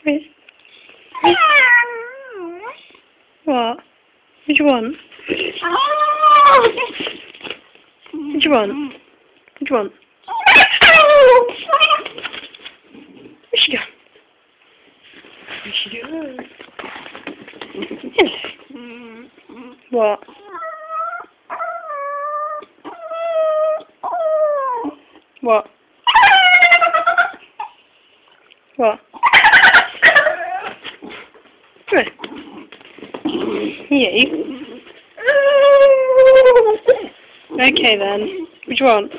Wait. What? What do you want? What do you want? What do you want? Where's she going? Where's she going? Hello. What? What? What? Come here. You. Okay then. What do you want?